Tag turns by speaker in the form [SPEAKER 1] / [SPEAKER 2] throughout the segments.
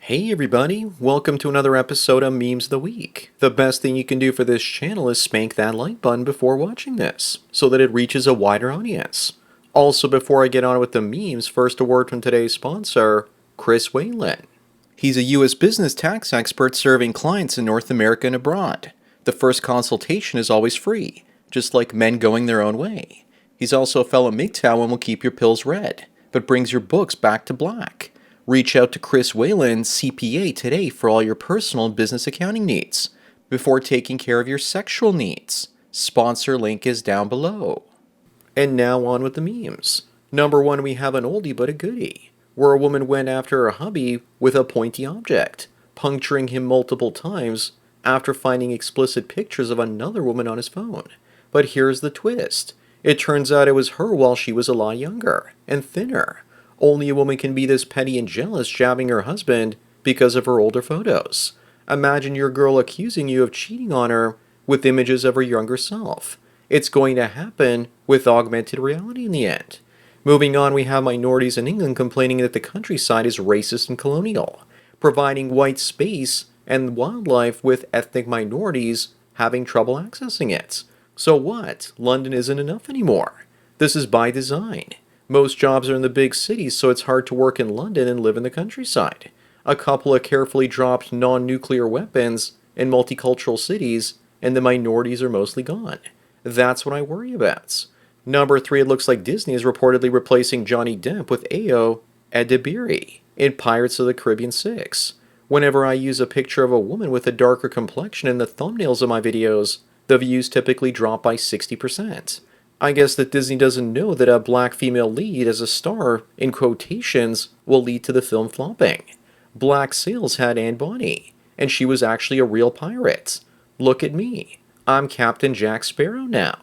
[SPEAKER 1] Hey everybody, welcome to another episode of Memes of the Week. The best thing you can do for this channel is spank that like button before watching this, so that it reaches a wider audience. Also, before I get on with the memes, first a word from today's sponsor, Chris Whalen. He's a US business tax expert serving clients in North America and abroad. The first consultation is always free, just like men going their own way. He's also a fellow MGTOW and will keep your pills red, but brings your books back to black. Reach out to Chris Whalen CPA today for all your personal and business accounting needs, before taking care of your sexual needs. Sponsor link is down below. And now on with the memes. Number one, we have an oldie but a goodie, where a woman went after her hubby with a pointy object, puncturing him multiple times after finding explicit pictures of another woman on his phone. But here's the twist. It turns out it was her while she was a lot younger and thinner. Only a woman can be this petty and jealous, jabbing her husband because of her older photos. Imagine your girl accusing you of cheating on her with images of her younger self. It's going to happen with augmented reality in the end. Moving on, we have minorities in England complaining that the countryside is racist and colonial, providing white space and wildlife with ethnic minorities having trouble accessing it. So what? London isn't enough anymore. This is by design. Most jobs are in the big cities, so it's hard to work in London and live in the countryside. A couple of carefully dropped non-nuclear weapons in multicultural cities, and the minorities are mostly gone. That's what I worry about. Number three, it looks like Disney is reportedly replacing Johnny Depp with Ayo Edebiri in Pirates of the Caribbean 6. Whenever I use a picture of a woman with a darker complexion in the thumbnails of my videos, the views typically drop by 60%. I guess that Disney doesn't know that a black female lead as a star, in quotations, will lead to the film flopping. Black Sails had Anne Bonny, and she was actually a real pirate. Look at me. I'm Captain Jack Sparrow now.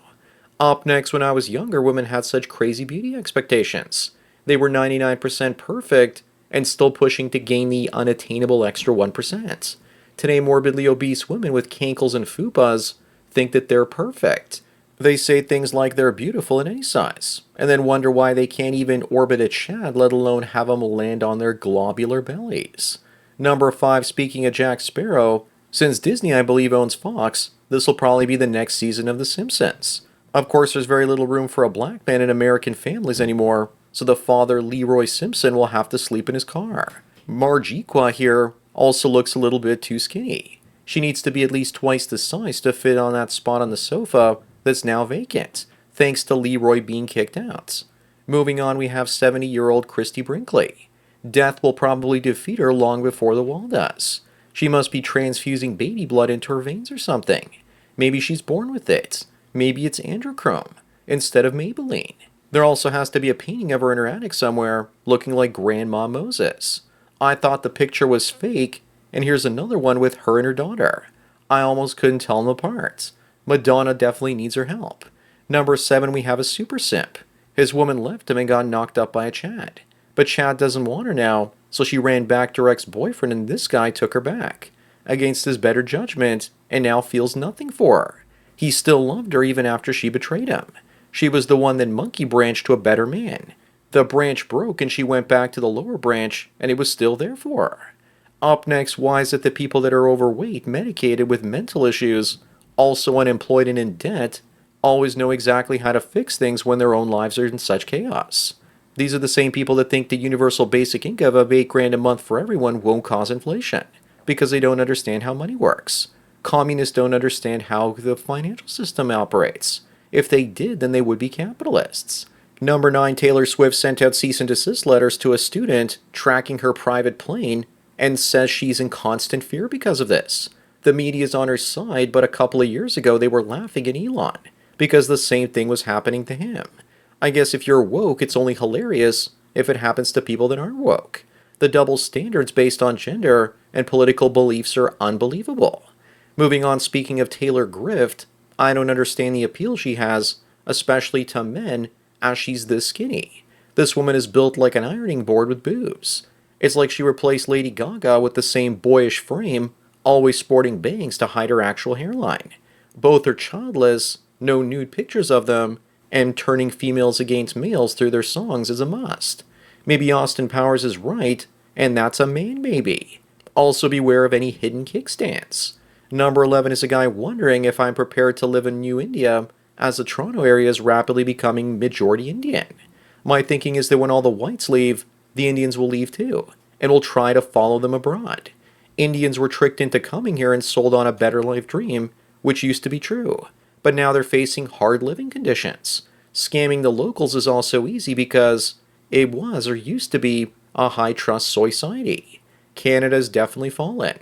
[SPEAKER 1] Up next, when I was younger, women had such crazy beauty expectations. They were 99% perfect and still pushing to gain the unattainable extra 1%. Today, morbidly obese women with cankles and fupas think that they're perfect. They say things like they're beautiful in any size, and then wonder why they can't even orbit a Chad, let alone have them land on their globular bellies. Number five, speaking of Jack Sparrow, since Disney, I believe, owns Fox, this will probably be the next season of The Simpsons. Of course, there's very little room for a black man in American families anymore, so the father, Leroy Simpson, will have to sleep in his car. Margiqua here also looks a little bit too skinny. She needs to be at least twice the size to fit on that spot on the sofa that's now vacant, thanks to Leroy being kicked out. Moving on, we have 70-year-old Christy Brinkley. Death will probably defeat her long before the wall does. She must be transfusing baby blood into her veins or something. Maybe she's born with it. Maybe it's androchrome instead of Maybelline. There also has to be a painting of her in her attic somewhere, looking like Grandma Moses. I thought the picture was fake, and here's another one with her and her daughter. I almost couldn't tell them apart. Madonna definitely needs her help. Number seven, we have a super simp. His woman left him and got knocked up by a Chad. But Chad doesn't want her now, so she ran back to her ex-boyfriend and this guy took her back, against his better judgment, and now feels nothing for her. He still loved her even after she betrayed him. She was the one that monkey branched to a better man. The branch broke and she went back to the lower branch, and it was still there for her. Up next, why is it that people that are overweight, medicated with mental issues, also unemployed and in debt, always know exactly how to fix things when their own lives are in such chaos? These are the same people that think the universal basic income of $8,000 a month for everyone won't cause inflation, because they don't understand how money works. Communists don't understand how the financial system operates. If they did, then they would be capitalists. Number 9, Taylor Swift sent out cease and desist letters to a student tracking her private plane and says she's in constant fear because of this. The media is on her side, but a couple of years ago they were laughing at Elon because the same thing was happening to him. I guess if you're woke, it's only hilarious if it happens to people that aren't woke. The double standards based on gender and political beliefs are unbelievable. Moving on, speaking of Taylor Grift, I don't understand the appeal she has, especially to men, as she's this skinny. This woman is built like an ironing board with boobs. It's like she replaced Lady Gaga with the same boyish frame, always sporting bangs to hide her actual hairline. Both are childless, no nude pictures of them, and turning females against males through their songs is a must. Maybe Austin Powers is right, and that's a man maybe. Also beware of any hidden kickstands. Number 11 is a guy wondering if I'm prepared to live in New India as the Toronto area is rapidly becoming majority Indian. My thinking is that when all the whites leave, the Indians will leave too, and will try to follow them abroad. Indians were tricked into coming here and sold on a better life dream, which used to be true, but now they're facing hard living conditions. Scamming the locals is also easy because it was or used to be a high trust society. Canada's definitely fallen.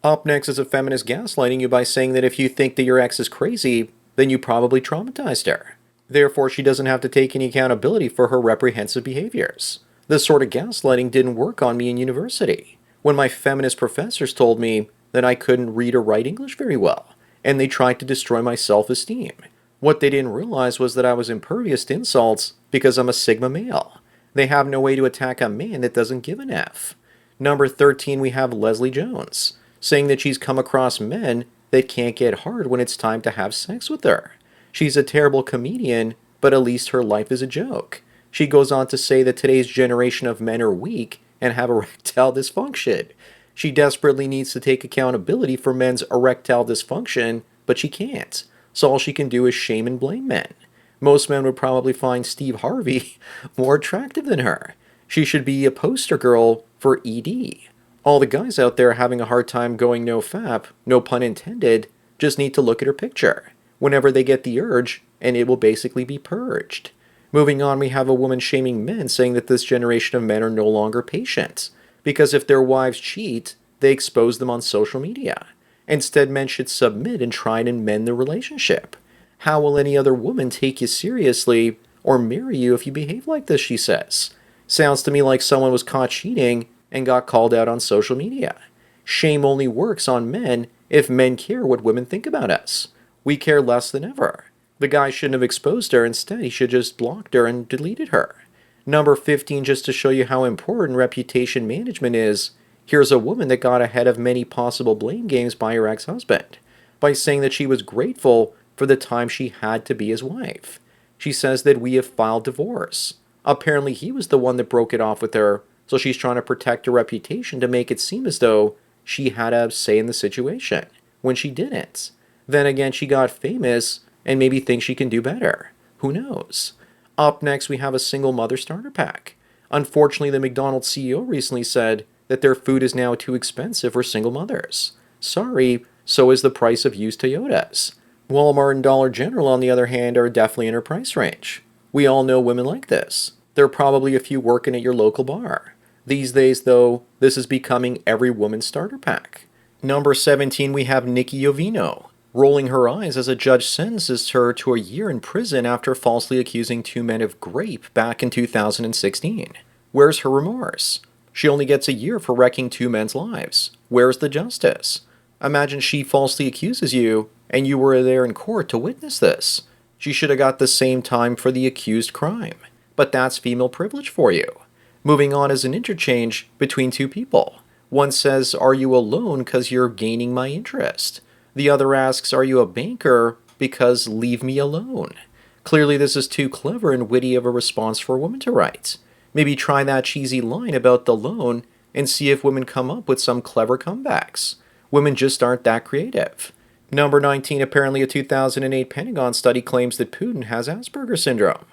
[SPEAKER 1] Up next is a feminist gaslighting you by saying that if you think that your ex is crazy, then you probably traumatized her. Therefore, she doesn't have to take any accountability for her reprehensive behaviors. This sort of gaslighting didn't work on me in university, when my feminist professors told me that I couldn't read or write English very well, and they tried to destroy my self-esteem. What they didn't realize was that I was impervious to insults because I'm a Sigma male. They have no way to attack a man that doesn't give an F. Number 13, we have Leslie Jones, saying that she's come across men that can't get hard when it's time to have sex with her. She's a terrible comedian, but at least her life is a joke. She goes on to say that today's generation of men are weak and have erectile dysfunction. She desperately needs to take accountability for men's erectile dysfunction, but she can't. So all she can do is shame and blame men. Most men would probably find Steve Harvey more attractive than her. She should be a poster girl for ED. All the guys out there having a hard time going no fap, no pun intended, just need to look at her picture whenever they get the urge, and it will basically be purged. Moving on, we have a woman shaming men, saying that this generation of men are no longer patient, because if their wives cheat, they expose them on social media. Instead, men should submit and try and mend the relationship. How will any other woman take you seriously or marry you if you behave like this, she says. Sounds to me like someone was caught cheating and got called out on social media. Shame only works on men if men care what women think about us. We care less than ever. The guy shouldn't have exposed her. Instead, he should just blocked her and deleted her. Number 15, just to show you how important reputation management is, here's a woman that got ahead of many possible blame games by her ex-husband by saying that she was grateful for the time she had to be his wife. She says that we have filed divorce. Apparently, he was the one that broke it off with her, so she's trying to protect her reputation to make it seem as though she had a say in the situation, when she didn't. Then again, she got famous and maybe thinks she can do better. Who knows? Up next, we have a single mother starter pack. Unfortunately, the McDonald's CEO recently said that their food is now too expensive for single mothers. Sorry, so is the price of used Toyotas. Walmart and Dollar General, on the other hand, are definitely in her price range. We all know women like this. There are probably a few working at your local bar. These days, though, this is becoming every woman's starter pack. Number 17, we have Nikki Jovino, rolling her eyes as a judge sentences her to a year in prison after falsely accusing two men of rape back in 2016. Where's her remorse? She only gets a year for wrecking two men's lives. Where's the justice? Imagine she falsely accuses you, and you were there in court to witness this. She should have got the same time for the accused crime. But that's female privilege for you. Moving on is an interchange between two people. One says, "Are you alone because you're gaining my interest?" The other asks, "Are you a banker because leave me alone?" Clearly this is too clever and witty of a response for a woman to write. Maybe try that cheesy line about the loan and see if women come up with some clever comebacks. Women just aren't that creative. Number 19, apparently a 2008 Pentagon study claims that Putin has Asperger's syndrome.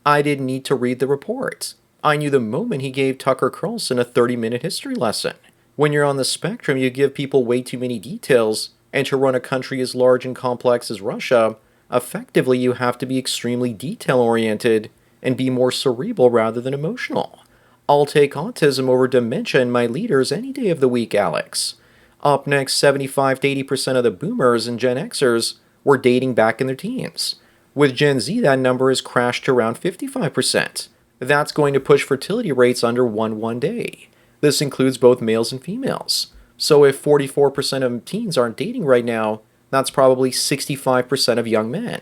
[SPEAKER 1] I didn't need to read the report. I knew the moment he gave Tucker Carlson a 30-minute history lesson. When you're on the spectrum, you give people way too many details, and to run a country as large and complex as Russia, effectively you have to be extremely detail-oriented and be more cerebral rather than emotional. I'll take autism over dementia in my leaders any day of the week, Alex. Up next, 75 to 80% of the boomers and Gen Xers were dating back in their teens. With Gen Z, that number has crashed to around 55%. That's going to push fertility rates under one day. This includes both males and females. So if 44% of teens aren't dating right now, that's probably 65% of young men.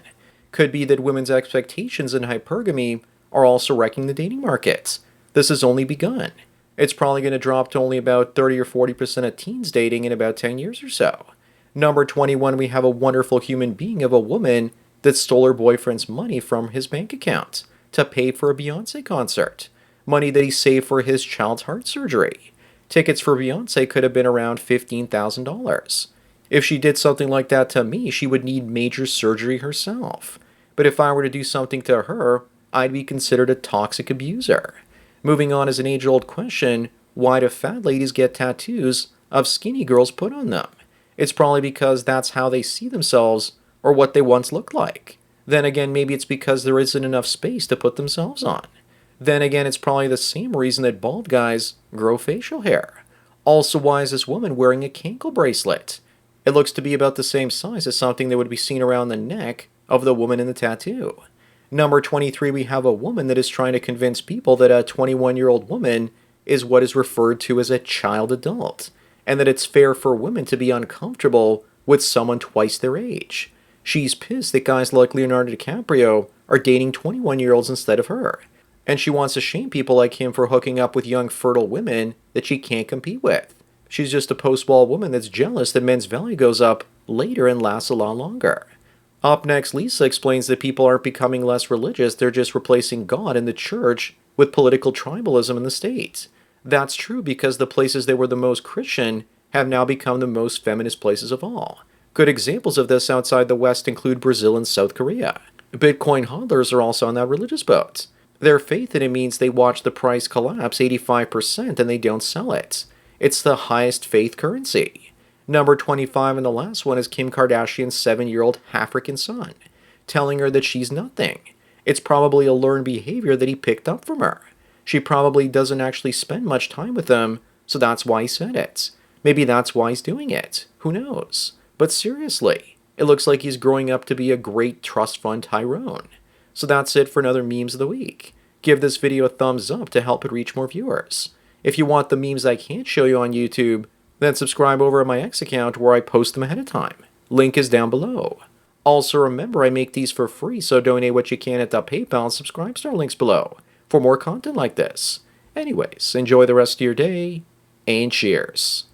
[SPEAKER 1] Could be that women's expectations in hypergamy are also wrecking the dating market. This has only begun. It's probably going to drop to only about 30 or 40% of teens dating in about 10 years or so. Number 21, we have a wonderful human being of a woman that stole her boyfriend's money from his bank account to pay for a Beyonce concert. Money that he saved for his child's heart surgery. Tickets for Beyonce could have been around $15,000. If she did something like that to me, she would need major surgery herself. But if I were to do something to her, I'd be considered a toxic abuser. Moving on is an age-old question: why do fat ladies get tattoos of skinny girls put on them? It's probably because that's how they see themselves or what they once looked like. Then again, maybe it's because there isn't enough space to put themselves on. Then again, it's probably the same reason that bald guys grow facial hair. Also, why is this woman wearing a cankle bracelet? It looks to be about the same size as something that would be seen around the neck of the woman in the tattoo. Number 23, we have a woman that is trying to convince people that a 21-year-old woman is what is referred to as a child adult, and that it's fair for women to be uncomfortable with someone twice their age. She's pissed that guys like Leonardo DiCaprio are dating 21-year-olds instead of her, and she wants to shame people like him for hooking up with young fertile women that she can't compete with. She's just a post-wall woman that's jealous that men's value goes up later and lasts a lot longer. Up next, Lisa explains that people aren't becoming less religious, they're just replacing God and the church with political tribalism in the state. That's true because the places that were the most Christian have now become the most feminist places of all. Good examples of this outside the West include Brazil and South Korea. Bitcoin hodlers are also on that religious boat. Their faith in it means they watch the price collapse 85% and they don't sell it. It's the highest faith currency. Number 25 and the last one is Kim Kardashian's 7-year-old African son, telling her that she's nothing. It's probably a learned behavior that he picked up from her. She probably doesn't actually spend much time with him, so that's why he said it. Maybe that's why he's doing it. Who knows? But seriously, it looks like he's growing up to be a great trust fund Tyrone. So that's it for another Memes of the Week. Give this video a thumbs up to help it reach more viewers. If you want the memes I can't show you on YouTube, then subscribe over at my X account where I post them ahead of time. Link is down below. Also remember, I make these for free, so donate what you can at the PayPal and subscribe star links below for more content like this. Anyways, enjoy the rest of your day, and cheers.